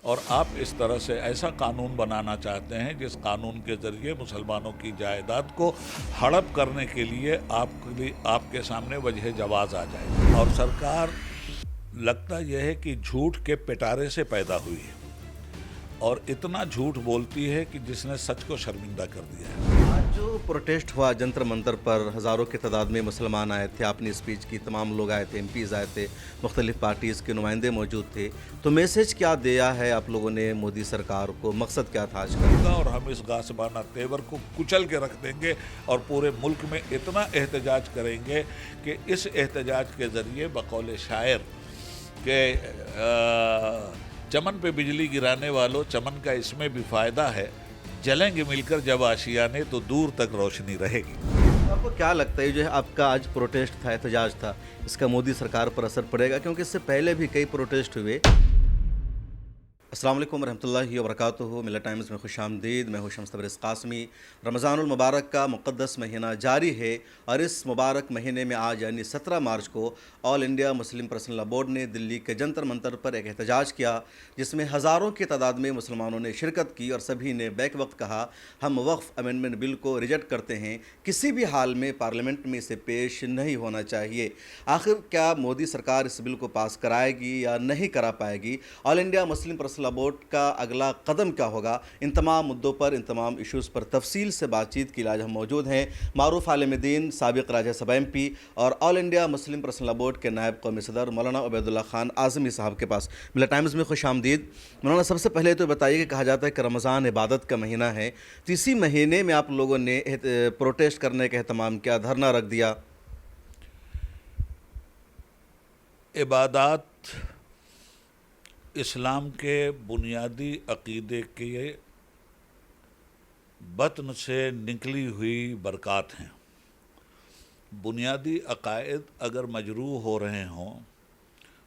اور آپ اس طرح سے ایسا قانون بنانا چاہتے ہیں جس قانون کے ذریعے مسلمانوں کی جائیداد کو ہڑپ کرنے کے لیے آپ کے سامنے وجہ جواز آ جائے. اور سرکار لگتا یہ ہے کہ جھوٹ کے پٹارے سے پیدا ہوئی ہے اور اتنا جھوٹ بولتی ہے کہ جس نے سچ کو شرمندہ کر دیا ہے. آج جو پروٹیسٹ ہوا جنتر منتر پر، ہزاروں کی تعداد میں مسلمان آئے تھے، اپنی اسپیچ کی، تمام لوگ آئے تھے، ایم پیز آئے تھے، مختلف پارٹیز کے نمائندے موجود تھے، تو میسج کیا دیا ہے آپ لوگوں نے مودی سرکار کو؟ مقصد کیا تھا آج کا؟ اور ہم اس غاصبانہ تیور کو کچل کے رکھ دیں گے اور پورے ملک میں اتنا احتجاج کریں گے کہ اس احتجاج کے ذریعے بقول شاعر کہ چمن پہ بجلی گرانے والوں، چمن کا اس میں بھی فائدہ ہے، جلیں گے مل کر جب آشیانے تو دور تک روشنی رہے گی. آپ کو کیا لگتا ہے جو ہے آپ کا آج پروٹیسٹ تھا، احتجاج تھا، اس کا مودی سرکار پر اثر پڑے گا؟ کیونکہ اس سے پہلے بھی کئی پروٹیسٹ ہوئے. السلام علیکم ورحمۃ اللہ وبرکاتہ. ملت ٹائمز میں خوش آمدید. میں ہوں شمس تبریز قاسمی. رمضان المبارک کا مقدس مہینہ جاری ہے اور اس مبارک مہینے میں آج یعنی 17 مارچ کو آل انڈیا مسلم پرسنل لا بورڈ نے دلی کے جنتر منتر پر ایک احتجاج کیا جس میں ہزاروں کی تعداد میں مسلمانوں نے شرکت کی اور سبھی نے بیک وقت کہا ہم وقف امینڈمنٹ بل کو ریجیکٹ کرتے ہیں، کسی بھی حال میں پارلیمنٹ میں اسے پیش نہیں ہونا چاہیے. آخر کیا مودی سرکار اس بل کو پاس کرائے گی یا نہیں کرا پائے گی؟ آل انڈیا مسلم پرسنل لا بورڈ کا اگلا قدم کیا ہوگا؟ ان تمام مدعوں پر، ان تمام ایشوز پر تفصیل سے بات چیت کے لیے ہم موجود ہیں معروف عالم دین، سابق راجہ سبھا ایم پی اور آل انڈیا مسلم پرسنل لا بورڈ کے نائب قومی صدر مولانا عبید اللہ خان اعظمی صاحب کے پاس. ملت ٹائمز میں خوش آمدید. مولانا سب سے پہلے تو بتائیے کہ کہا جاتا ہے کہ رمضان عبادت کا مہینہ ہے، تو اسی مہینے میں آپ لوگوں نے پروٹیسٹ کرنے کا اہتمام کیا، دھرنا رکھ دیا؟ عبادات اسلام کے بنیادی عقیدے کے بطن سے نکلی ہوئی برکات ہیں. بنیادی عقائد اگر مجروح ہو رہے ہوں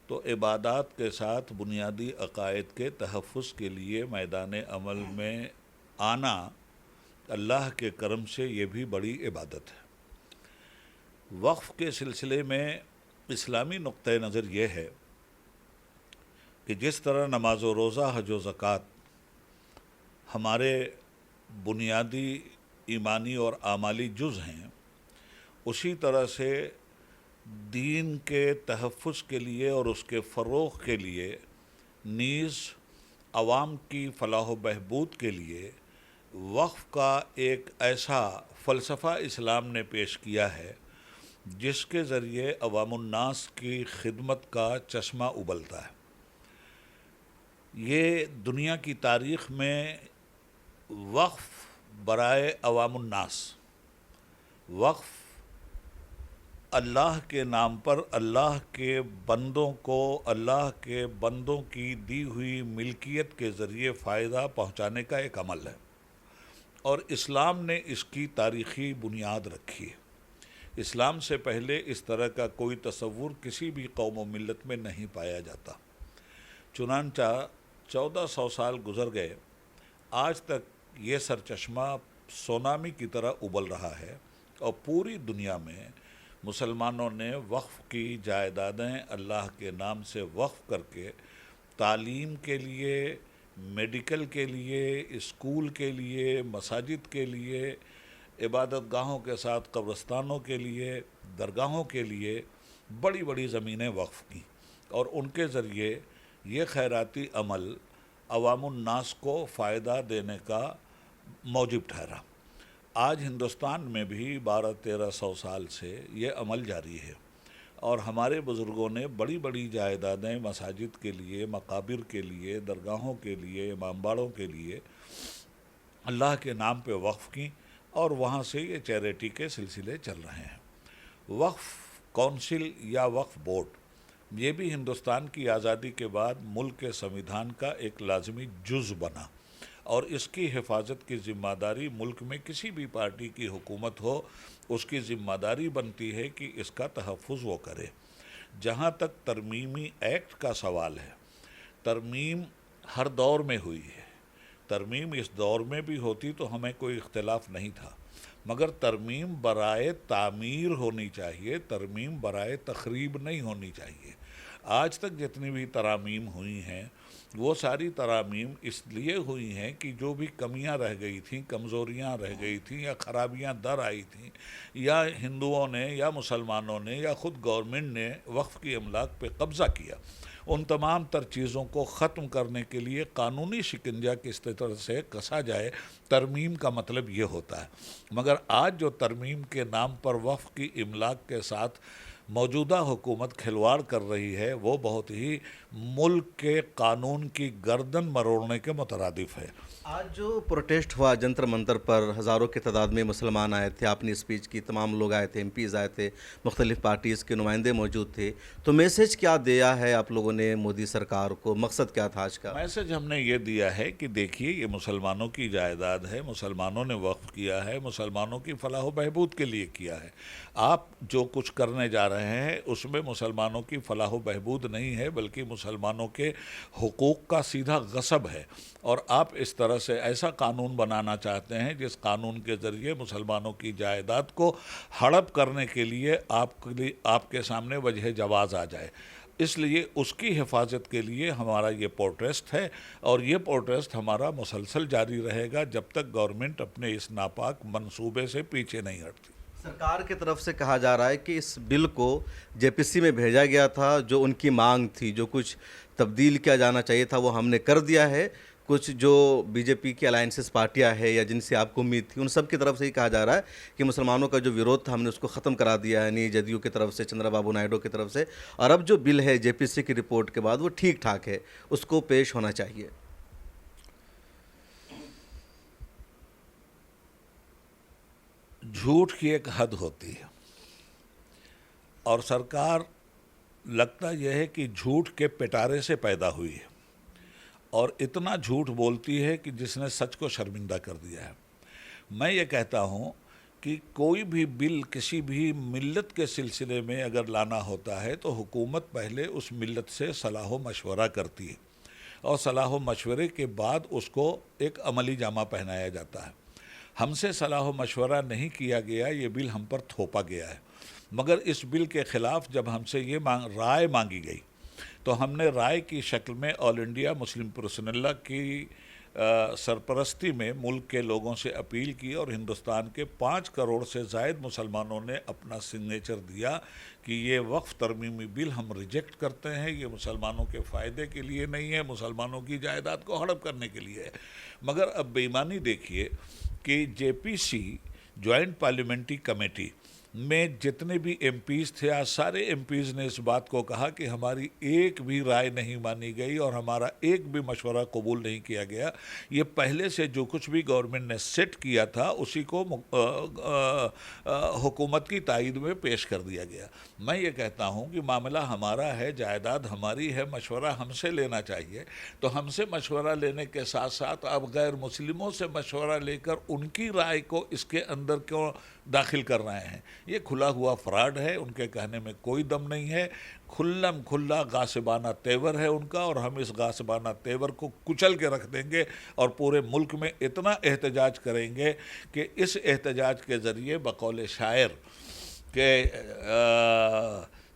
تو عبادات کے ساتھ بنیادی عقائد کے تحفظ کے لیے میدان عمل میں آنا اللہ کے کرم سے یہ بھی بڑی عبادت ہے. وقف کے سلسلے میں اسلامی نقطہ نظر یہ ہے کہ جس طرح نماز و روزہ، حج و زکوٰۃ ہمارے بنیادی ایمانی اور اعمالی جز ہیں، اسی طرح سے دین کے تحفظ کے لیے اور اس کے فروغ کے لیے نیز عوام کی فلاح و بہبود کے لیے وقف کا ایک ایسا فلسفہ اسلام نے پیش کیا ہے جس کے ذریعے عوام الناس کی خدمت کا چشمہ ابلتا ہے. یہ دنیا کی تاریخ میں وقف برائے عوام الناس، وقف اللہ کے نام پر اللہ کے بندوں کو اللہ کے بندوں کی دی ہوئی ملکیت کے ذریعے فائدہ پہنچانے کا ایک عمل ہے، اور اسلام نے اس کی تاریخی بنیاد رکھی ہے. اسلام سے پہلے اس طرح کا کوئی تصور کسی بھی قوم و ملت میں نہیں پایا جاتا. چنانچہ 1400 سال گزر گئے، آج تک یہ سرچشمہ سونامی کی طرح ابل رہا ہے اور پوری دنیا میں مسلمانوں نے وقف کی جائیدادیں اللہ کے نام سے وقف کر کے تعلیم کے لیے، میڈیکل کے لیے، اسکول کے لیے، مساجد کے لیے، عبادت گاہوں کے ساتھ قبرستانوں کے لیے، درگاہوں کے لیے بڑی بڑی زمینیں وقف کی، اور ان کے ذریعے یہ خیراتی عمل عوام الناس کو فائدہ دینے کا موجب ٹھہرا. آج ہندوستان میں بھی 1200-1300 سال سے یہ عمل جاری ہے، اور ہمارے بزرگوں نے بڑی بڑی جائیدادیں مساجد کے لیے، مقابر کے لیے، درگاہوں کے لیے، امام باڑوں کے لیے اللہ کے نام پہ وقف کی، اور وہاں سے یہ چیریٹی کے سلسلے چل رہے ہیں. وقف کونسل یا وقف بورڈ یہ بھی ہندوستان کی آزادی کے بعد ملک کے سنویدھان کا ایک لازمی جز بنا، اور اس کی حفاظت کی ذمہ داری ملک میں کسی بھی پارٹی کی حکومت ہو، اس کی ذمہ داری بنتی ہے کہ اس کا تحفظ وہ کرے. جہاں تک ترمیمی ایکٹ کا سوال ہے، ترمیم ہر دور میں ہوئی ہے، ترمیم اس دور میں بھی ہوتی تو ہمیں کوئی اختلاف نہیں تھا، مگر ترمیم برائے تعمیر ہونی چاہیے، ترمیم برائے تخریب نہیں ہونی چاہیے. آج تک جتنی بھی ترامیم ہوئی ہیں وہ ساری ترامیم اس لیے ہوئی ہیں کہ جو بھی کمیاں رہ گئی تھیں، کمزوریاں رہ گئی تھیں یا خرابیاں در آئی تھیں، یا ہندوؤں نے یا مسلمانوں نے یا خود گورنمنٹ نے وقف کی املاک پہ قبضہ کیا، ان تمام تر چیزوں کو ختم کرنے کے لیے قانونی شکنجہ کس طرح سے کسا جائے، ترمیم کا مطلب یہ ہوتا ہے۔ مگر آج جو ترمیم کے نام پر وقف کی املاک کے ساتھ موجودہ حکومت کھلواڑ کر رہی ہے، وہ بہت ہی ملک کے قانون کی گردن مروڑنے کے مترادف ہے۔ آج جو پروٹیسٹ ہوا جنتر منتر پر، ہزاروں کی تعداد میں مسلمان آئے تھے، آپ نے اسپیچ کی، تمام لوگ آئے تھے، ایم پیز آئے تھے، مختلف پارٹیز کے نمائندے موجود تھے، تو میسج کیا دیا ہے آپ لوگوں نے مودی سرکار کو؟ مقصد کیا تھا آج کا؟ میسج ہم نے یہ دیا ہے کہ دیکھیے، یہ مسلمانوں کی جائیداد ہے، مسلمانوں نے وقف کیا ہے، مسلمانوں کی فلاح و بہبود کے لیے کیا ہے۔ آپ جو کچھ کرنے جا رہے ہیں اس میں مسلمانوں کی فلاح و بہبود نہیں ہے، بلکہ مسلمانوں کے حقوق کا سیدھا غصب ہے، اور آپ اس طرح سے ایسا قانون بنانا چاہتے ہیں جس قانون کے ذریعے مسلمانوں کی جائیداد کو ہڑپ کرنے کے لیے آپ کے سامنے وجہ جواز آ جائے۔ اس لیے اس کی حفاظت کے لیے ہمارا یہ پروٹیسٹ ہے، اور یہ پروٹیسٹ ہمارا مسلسل جاری رہے گا جب تک گورنمنٹ اپنے اس ناپاک منصوبے سے پیچھے نہیں ہٹتی۔ سرکار کی طرف سے کہا جا رہا ہے کہ اس بل کو جے پی سی میں بھیجا گیا تھا، جو ان کی مانگ تھی، جو کچھ تبدیل کیا جانا چاہیے تھا وہ ہم نے کر دیا ہے، کچھ جو بی جے پی کی الائنسز پارٹیاں ہیں یا جن سے آپ کو امید تھی، ان سب کی طرف سے ہی کہا جا رہا ہے کہ مسلمانوں کا جو ویرودھ تھا ہم نے اس کو ختم کرا دیا ہے، یعنی جدیو کی طرف سے، چندرا بابو نائیڈو کی طرف سے، اور اب جو بل ہے جے پی سی کی رپورٹ کے بعد وہ ٹھیک ٹھاک ہے، اس کو پیش ہونا چاہیے۔ جھوٹ کی ایک حد ہوتی ہے، اور سرکار لگتا یہ ہے کہ جھوٹ کے پٹارے سے پیدا ہوئی ہے، اور اتنا جھوٹ بولتی ہے کہ جس نے سچ کو شرمندہ کر دیا ہے۔ میں یہ کہتا ہوں کہ کوئی بھی بل کسی بھی ملت کے سلسلے میں اگر لانا ہوتا ہے تو حکومت پہلے اس ملت سے صلاح و مشورہ کرتی ہے، اور صلاح و مشورے کے بعد اس کو ایک عملی جامہ پہنایا جاتا ہے۔ ہم سے صلاح و مشورہ نہیں کیا گیا، یہ بل ہم پر تھوپا گیا ہے، مگر اس بل کے خلاف جب ہم سے یہ رائے مانگی گئی تو ہم نے رائے کی شکل میں آل انڈیا مسلم پرسنل لا کی سرپرستی میں ملک کے لوگوں سے اپیل کی، اور ہندوستان کے 5 کروڑ سے زائد مسلمانوں نے اپنا سگنیچر دیا کہ یہ وقف ترمیمی بل ہم ریجیکٹ کرتے ہیں، یہ مسلمانوں کے فائدے کے لیے نہیں ہے، مسلمانوں کی جائیداد کو ہڑپ کرنے کے لیے ہے۔ مگر اب بے ایمانی دیکھیے کہ جے پی سی جوائنٹ پارلیمنٹری کمیٹی میں جتنے بھی ایم پیز تھے، آج سارے ایم پیز نے اس بات کو کہا کہ ہماری ایک بھی رائے نہیں مانی گئی اور ہمارا ایک بھی مشورہ قبول نہیں کیا گیا، یہ پہلے سے جو کچھ بھی گورنمنٹ نے سیٹ کیا تھا اسی کو حکومت کی تائید میں پیش کر دیا گیا۔ میں یہ کہتا ہوں کہ معاملہ ہمارا ہے، جائیداد ہماری ہے، مشورہ ہم سے لینا چاہیے، تو ہم سے مشورہ لینے کے ساتھ ساتھ آپ غیر مسلموں سے مشورہ لے کر ان کی رائے کو اس کے اندر کیوں داخل کر رہے ہیں؟ یہ کھلا ہوا فراڈ ہے، ان کے کہنے میں کوئی دم نہیں ہے، کھلم کھلا غاصبانہ تیور ہے ان کا، اور ہم اس غاصبانہ تیور کو کچل کے رکھ دیں گے، اور پورے ملک میں اتنا احتجاج کریں گے کہ اس احتجاج کے ذریعے بقول شاعر کہ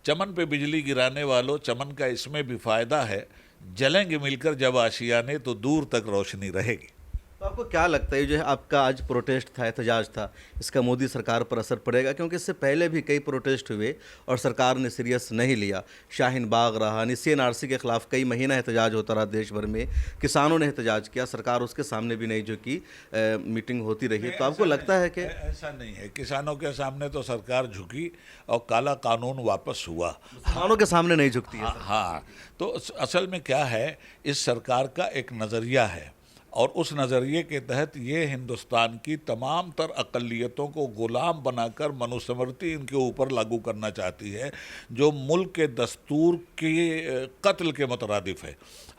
چمن پہ بجلی گرانے والوں، چمن کا اس میں بھی فائدہ ہے، جلیں گے مل کر جب آشیانے تو دور تک روشنی رہے گی۔ تو آپ کو کیا لگتا ہے جو ہے آپ کا آج پروٹیسٹ تھا، احتجاج تھا، اس کا مودی سرکار پر اثر پڑے گا؟ کیونکہ اس سے پہلے بھی کئی پروٹیسٹ ہوئے اور سرکار نے سیریس نہیں لیا، شاہین باغ رہا، سی این آر سی کے خلاف کئی مہینہ احتجاج ہوتا رہا دیش بھر میں، کسانوں نے احتجاج کیا، سرکار اس کے سامنے بھی نہیں جھکی، میٹنگ ہوتی رہی، تو آپ کو لگتا ہے کہ ایسا نہیں ہے؟ کسانوں کے سامنے تو سرکار جھکی اور کالا قانون واپس ہوا، کسانوں کے سامنے نہیں جھکتی ہے؟ ہاں، تو اصل میں کیا ہے، اس سرکار کا ایک نظریہ ہے، اور اس نظریے کے تحت یہ ہندوستان کی تمام تر اقلیتوں کو غلام بنا کر منوسمرتی ان کے اوپر لاگو کرنا چاہتی ہے، جو ملک کے دستور کے قتل کے مترادف ہے۔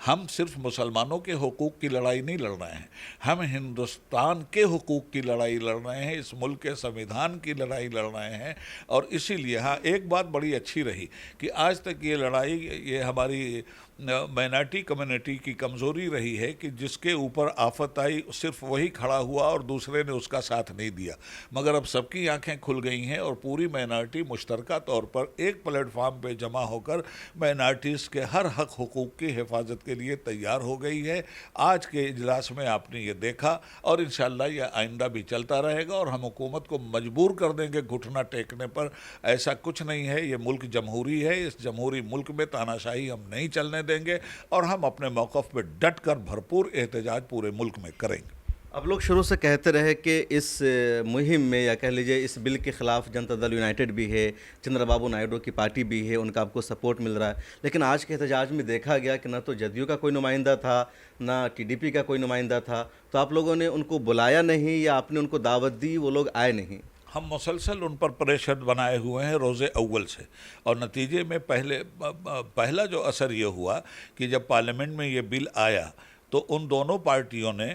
ہم صرف مسلمانوں کے حقوق کی لڑائی نہیں لڑ رہے ہیں، ہم ہندوستان کے حقوق کی لڑائی لڑ رہے ہیں، اس ملک کے سنویدھان کی لڑائی لڑ رہے ہیں، اور اسی لیے ہاں ایک بات بڑی اچھی رہی کہ آج تک یہ لڑائی، یہ ہماری مائنارٹی کمیونٹی کی کمزوری رہی ہے کہ جس کے اوپر آفت آئی صرف وہی کھڑا ہوا اور دوسرے نے اس کا ساتھ نہیں دیا، مگر اب سب کی آنکھیں کھل گئی ہیں اور پوری مائنارٹی مشترکہ طور پر ایک پلیٹ فارم پہ جمع ہو کر مائنارٹیز کے ہر حق حقوق کی حفاظت کے لیے تیار ہو گئی ہے۔ آج کے اجلاس میں آپ نے یہ دیکھا اور انشاءاللہ یہ آئندہ بھی چلتا رہے گا، اور ہم حکومت کو مجبور کر دیں گے گھٹنا ٹیکنے پر۔ ایسا کچھ نہیں ہے، یہ ملک جمہوری ہے، اس جمہوری ملک میں تاناشاہی ہم نہیں چلنے دیں گے، اور ہم اپنے موقف پہ ڈٹ کر بھرپور احتجاج پورے ملک میں کریں گے۔ اب لوگ شروع سے کہتے رہے کہ اس مہم میں یا کہہ لیجئے اس بل کے خلاف جنتا دل یونائٹڈ بھی ہے، چندر بابو نائیڈو کی پارٹی بھی ہے، ان کا آپ کو سپورٹ مل رہا ہے، لیکن آج کے احتجاج میں دیکھا گیا کہ نہ تو جدیو کا کوئی نمائندہ تھا، نہ ٹی ڈی پی کا کوئی نمائندہ تھا، تو آپ لوگوں نے ان کو بلایا نہیں یا آپ نے ان کو دعوت دی، وہ لوگ آئے نہیں؟ ہم مسلسل ان پر پریشر بنائے ہوئے ہیں روز اول سے، اور نتیجے میں پہلا جو اثر یہ ہوا کہ جب پارلیمنٹ میں یہ بل آیا تو ان دونوں پارٹیوں نے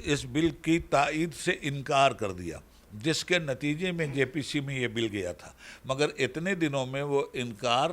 اس بل کی تائید سے انکار کر دیا، جس کے نتیجے میں جے پی سی میں یہ بل گیا تھا، مگر اتنے دنوں میں وہ انکار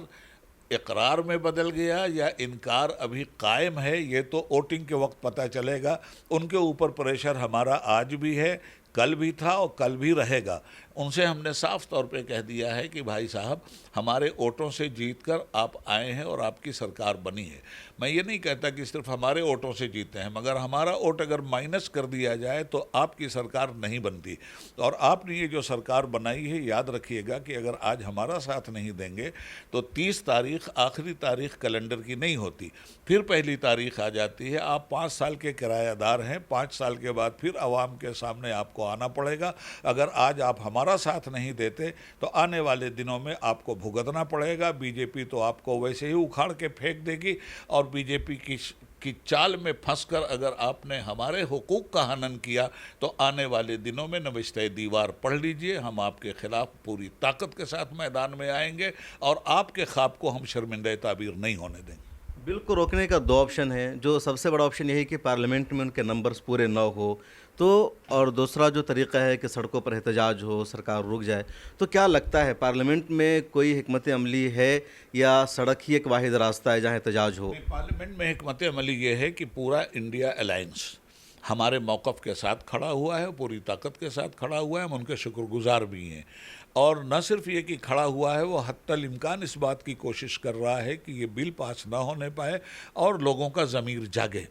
اقرار میں بدل گیا یا انکار ابھی قائم ہے، یہ تو ووٹنگ کے وقت پتہ چلے گا۔ ان کے اوپر پریشر ہمارا آج بھی ہے، کل بھی تھا اور کل بھی رہے گا۔ ان سے ہم نے صاف طور پہ کہہ دیا ہے کہ بھائی صاحب، ہمارے ووٹوں سے جیت کر آپ آئے ہیں اور آپ کی سرکار بنی ہے۔ میں یہ نہیں کہتا کہ صرف ہمارے ووٹوں سے جیتے ہیں، مگر ہمارا ووٹ اگر مائنس کر دیا جائے تو آپ کی سرکار نہیں بنتی، اور آپ نے یہ جو سرکار بنائی ہے، یاد رکھیے گا کہ اگر آج ہمارا ساتھ نہیں دیں گے تو 30 تاریخ آخری تاریخ کیلنڈر کی نہیں ہوتی، پھر پہلی تاریخ آ جاتی ہے۔ آپ 5 سال کے کرایہ دار ہیں، 5 سال کے بعد پھر عوام کے سامنے آپ کو آنا پڑے گا۔ اگر آج آپ ہمارا ساتھ نہیں دیتے تو آنے والے دنوں میں آپ کو بھگتنا پڑے گا۔ بی جے پی تو آپ کو ویسے ہی اکھاڑ کے پھینک دے گی، اور بی جے پی کی چال میں پھنس کر اگر آپ نے ہمارے حقوق کا ہنن کیا تو آنے والے دنوں میں نوشتہ دیوار پڑھ لیجئے، ہم آپ کے خلاف پوری طاقت کے ساتھ میدان میں آئیں گے، اور آپ کے خواب کو ہم شرمندہ تعبیر نہیں ہونے دیں گے۔ بل کو روکنے کا 2 آپشن ہے، جو سب سے بڑا آپشن یہی کہ پارلیمنٹ میں ان کے نمبرز پورے نہ ہو تو، اور دوسرا جو طریقہ ہے کہ سڑکوں پر احتجاج ہو، سرکار رک جائے۔ تو کیا لگتا ہے پارلیمنٹ میں کوئی حکمت عملی ہے یا سڑک ہی ایک واحد راستہ ہے جہاں احتجاج ہو؟ پارلیمنٹ میں حکمت عملی یہ ہے کہ پورا انڈیا الائنس ہمارے موقف کے ساتھ کھڑا ہوا ہے، پوری طاقت کے ساتھ کھڑا ہوا ہے، ہم ان کے شکر گزار بھی ہیں، اور نہ صرف یہ کہ کھڑا ہوا ہے، وہ حتی الامکان اس بات کی کوشش کر رہا ہے کہ یہ بل پاس نہ ہونے پائے اور لوگوں کا ضمیر جاگے۔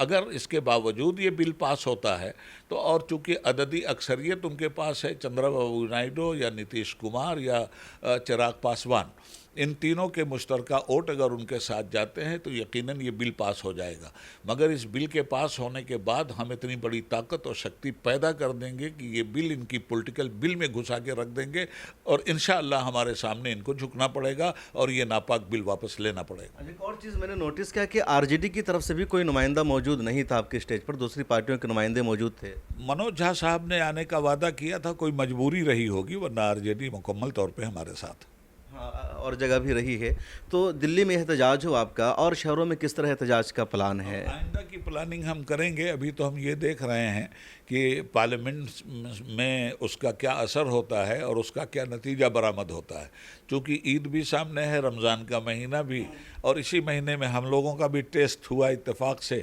اگر اس کے باوجود یہ بل پاس ہوتا ہے تو، اور چونکہ عددی اکثریت ان کے پاس ہے، چندرا بابو نائیڈو یا نتیش کمار یا چراغ پاسوان، ان تینوں کے مشترکہ ووٹ اگر ان کے ساتھ جاتے ہیں تو یقیناً یہ بل پاس ہو جائے گا۔ مگر اس بل کے پاس ہونے کے بعد ہم اتنی بڑی طاقت اور شکتی پیدا کر دیں گے کہ یہ بل ان کی پولیٹیکل بل میں گھسا کے رکھ دیں گے، اور انشاءاللہ ہمارے سامنے ان کو جھکنا پڑے گا اور یہ ناپاک بل واپس لینا پڑے گا۔ ایک اور چیز میں نے نوٹس کیا کہ آر جے ڈی کی طرف سے بھی کوئی نمائندہ موجود نہیں تھا آپ کے اسٹیج پر، دوسری پارٹیوں کے نمائندے موجود تھے۔ منوج جھا صاحب نے آنے کا وعدہ کیا تھا، کوئی مجبوری رہی ہوگی، ورنہ آر جے ڈی مکمل طور پہ ہمارے ساتھ۔ ہاں، اور جگہ بھی رہی ہے۔ تو دلی میں احتجاج ہو آپ کا، اور شہروں میں کس طرح احتجاج کا پلان ہے؟ آئندہ کی پلاننگ ہم کریں گے۔ ابھی تو ہم یہ دیکھ رہے ہیں کہ پارلیمنٹ میں اس کا کیا اثر ہوتا ہے اور اس کا کیا نتیجہ برآمد ہوتا ہے، چونکہ عید بھی سامنے ہے، رمضان کا مہینہ بھی، اور اسی مہینے میں ہم لوگوں کا بھی ٹیسٹ ہوا اتفاق سے۔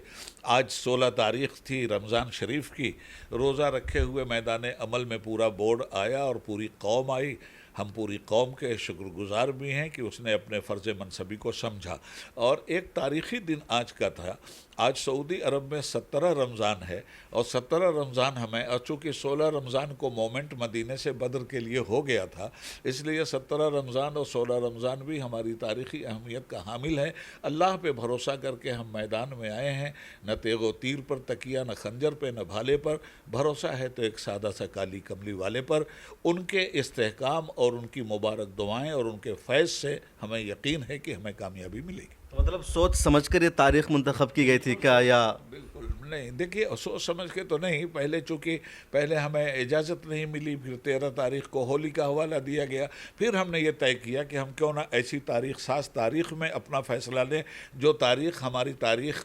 آج 16 تاریخ تھی رمضان شریف کی، روزہ رکھے ہوئے میدان عمل میں پورا بورڈ آیا اور پوری قوم آئی۔ ہم پوری قوم کے شکر گزار بھی ہیں کہ اس نے اپنے فرض منصبی کو سمجھا، اور ایک تاریخی دن آج کا تھا۔ آج سعودی عرب میں 17 رمضان ہے، اور 17 رمضان ہمیں، اور چونکہ 16 رمضان کو مومنٹ مدینے سے بدر کے لیے ہو گیا تھا، اس لیے 17 رمضان اور 16 رمضان بھی ہماری تاریخی اہمیت کا حامل ہے۔ اللہ پہ بھروسہ کر کے ہم میدان میں آئے ہیں، نہ تیغ و تیر پر تکیہ، نہ خنجر پہ، نہ بھالے پر بھروسہ ہے تو ایک سادہ سا کالی کملی والے پر۔ ان کے استحکام اور ان کی مبارک دعائیں اور ان کے فیض سے ہمیں یقین ہے کہ ہمیں کامیابی ملے گی۔ تو مطلب سوچ سمجھ کر یہ تاریخ منتخب کی گئی تھی کیا، یا؟ بالکل نہیں، دیکھیے سوچ سمجھ کے تو نہیں، پہلے ہمیں اجازت نہیں ملی، پھر 13 تاریخ کو ہولی کا حوالہ دیا گیا، پھر ہم نے یہ طے کیا کہ ہم کیوں نہ ایسی تاریخ ساز تاریخ میں اپنا فیصلہ لیں جو تاریخ ہماری تاریخ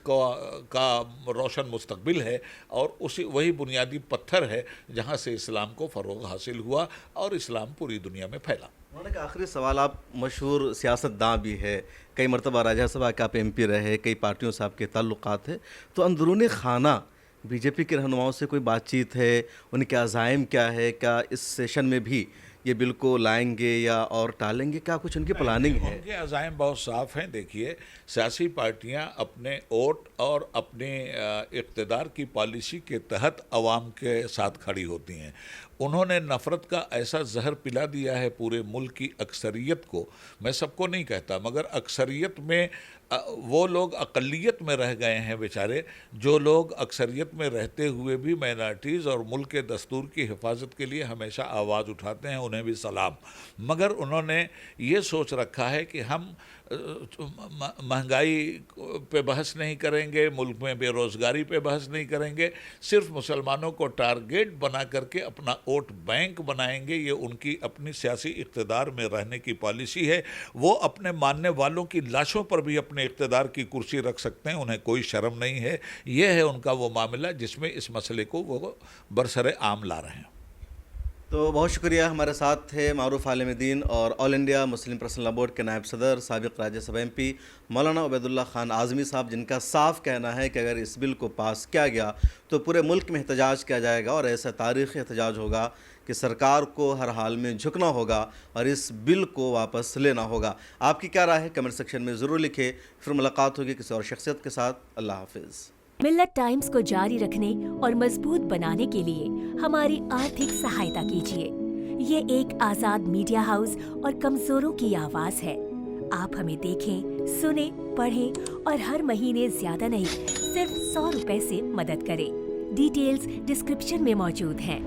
کا روشن مستقبل ہے، اور وہی بنیادی پتھر ہے جہاں سے اسلام کو فروغ حاصل ہوا اور اسلام پوری دنیا میں پھیلا۔ انہوں نے کہا آخری سوال، آپ مشہور سیاست داں بھی ہے، کئی مرتبہ راجہ سبھا کے آپ MP رہے، کئی پارٹیوں سے آپ کے تعلقات ہیں، تو اندرون خانہ BJP کے رہنماؤں سے کوئی بات چیت ہے؟ ان کے عزائم کیا ہے؟ کیا اس سیشن میں بھی یہ بل کو لائیں گے یا اور ٹالیں گے؟ کیا کچھ ان کی پلاننگ ہے؟ ان کے عزائم بہت صاف ہیں. دیکھیے، سیاسی پارٹیاں اپنے ووٹ اور اپنے اقتدار کی پالیسی کے تحت عوام کے ساتھ کھڑی ہوتی ہیں. انہوں نے نفرت کا ایسا زہر پلا دیا ہے پورے ملک کی اکثریت کو. میں سب کو نہیں کہتا، مگر اکثریت میں وہ لوگ اقلیت میں رہ گئے ہیں بیچارے، جو لوگ اکثریت میں رہتے ہوئے بھی مائنارٹیز اور ملک کے دستور کی حفاظت کے لیے ہمیشہ آواز اٹھاتے ہیں. انہیں بھی سلام. مگر انہوں نے یہ سوچ رکھا ہے کہ ہم مہنگائی پہ بحث نہیں کریں گے، ملک میں بے روزگاری پہ بحث نہیں کریں گے، صرف مسلمانوں کو ٹارگیٹ بنا کر کے اپنا ووٹ بینک بنائیں گے. یہ ان کی اپنی سیاسی اقتدار میں رہنے کی پالیسی ہے. وہ اپنے ماننے والوں کی لاشوں پر بھی اپنے اقتدار کی کرسی رکھ سکتے ہیں، انہیں کوئی شرم نہیں ہے. یہ ہے ان کا وہ معاملہ جس میں اس مسئلے کو وہ برسر عام لا رہے ہیں. تو بہت شکریہ. ہمارے ساتھ تھے معروف عالم دین اور آل انڈیا مسلم پرسنل لا بورڈ کے نائب صدر سابق راجیہ سبھا MP مولانا عبید اللہ خان اعظمی صاحب، جن کا صاف کہنا ہے کہ اگر اس بل کو پاس کیا گیا تو پورے ملک میں احتجاج کیا جائے گا، اور ایسا تاریخی احتجاج ہوگا کہ سرکار کو ہر حال میں جھکنا ہوگا اور اس بل کو واپس لینا ہوگا. آپ کی کیا رائے ہے؟ کمنٹ سیکشن میں ضرور لکھیں. پھر ملاقات ہوگی کسی اور شخصیت کے ساتھ. اللہ حافظ. ملت ٹائمز کو جاری رکھنے اور مضبوط بنانے کے لیے ہماری آرتھک سہایتا کیجیے. یہ ایک آزاد میڈیا ہاؤس اور کمزوروں کی آواز ہے. آپ ہمیں دیکھیں، سنیں، پڑھیں اور ہر مہینے زیادہ نہیں، صرف 100 روپے سے مدد کریں. ڈیٹیلز ڈسکرپشن میں موجود ہیں.